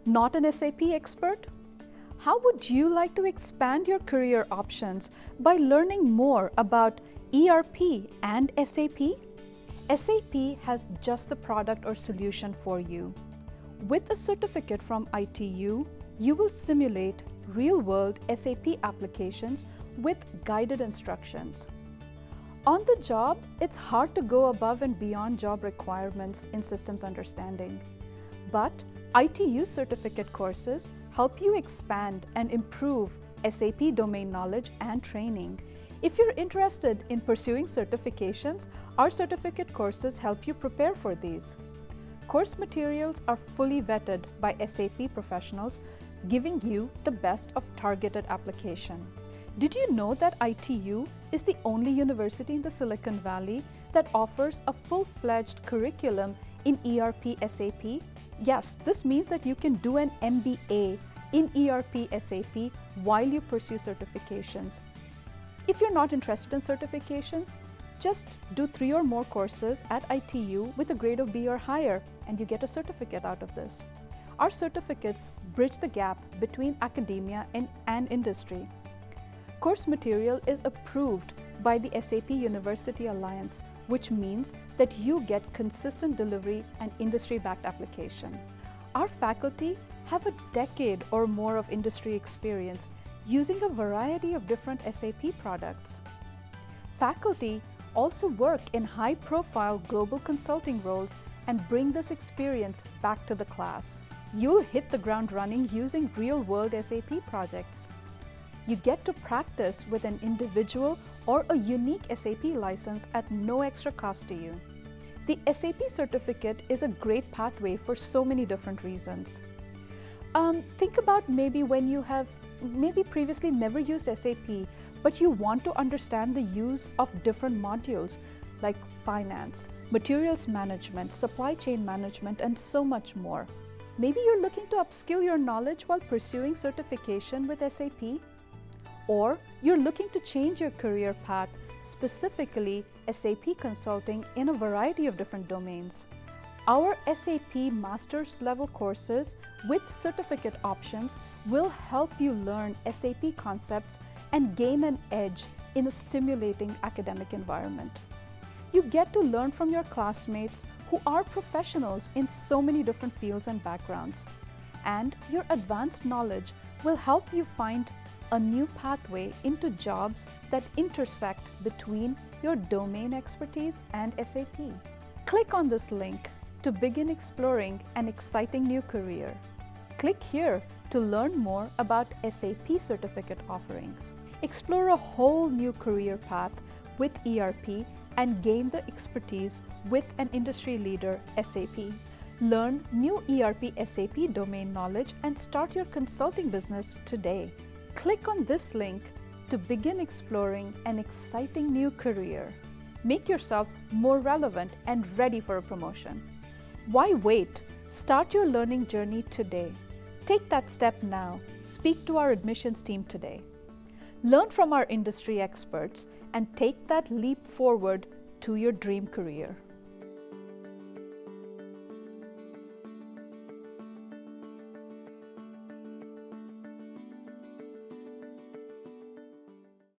Not an SAP expert? How would you like to expand your career options by learning more about ERP and SAP? SAP has just the product or solution for you. With a certificate from ITU, you will simulate real-world SAP applications with guided instructions. On the job, it's hard to go above and beyond job requirements in systems understanding. But ITU certificate courses help you expand and improve SAP domain knowledge and training. If you're interested in pursuing certifications, our certificate courses help you prepare for these. Course materials are fully vetted by SAP professionals, giving you the best of targeted application. Did you know that ITU is the only university in the Silicon Valley that offers a full-fledged curriculum in ERP SAP? Yes, this means that you can do an MBA in ERP SAP while you pursue certifications. If you're not interested in certifications, just do 3 or more courses at ITU with a grade of B or higher, and you get a certificate out of this. Our certificates bridge the gap between academia and industry. Course material is approved by the SAP University Alliance, which means that you get consistent delivery and industry-backed application. Our faculty have a decade or more of industry experience using a variety of different SAP products. Faculty also work in high-profile global consulting roles and bring this experience back to the class. You'll hit the ground running using real-world SAP projects. You get to practice with an individual or a unique SAP license at no extra cost to you. The SAP certificate is a great pathway for so many different reasons. Think about maybe when you have previously never used SAP, but you want to understand the use of different modules like finance, materials management, supply chain management, and so much more. Maybe you're looking to upskill your knowledge while pursuing certification with SAP. Or you're looking to change your career path, specifically SAP consulting in a variety of different domains. Our SAP master's level courses with certificate options will help you learn SAP concepts and gain an edge in a stimulating academic environment. You get to learn from your classmates who are professionals in so many different fields and backgrounds. And your advanced knowledge will help you find a new pathway into jobs that intersect between your domain expertise and SAP. Click on this link to begin exploring an exciting new career. Click here to learn more about SAP certificate offerings. Explore a whole new career path with ERP and gain the expertise with an industry leader, SAP. Learn new ERP SAP domain knowledge and start your consulting business today. Click on this link to begin exploring an exciting new career. Make yourself more relevant and ready for a promotion. Why wait? Start your learning journey today. Take that step now. Speak to our admissions team today. Learn from our industry experts and take that leap forward to your dream career.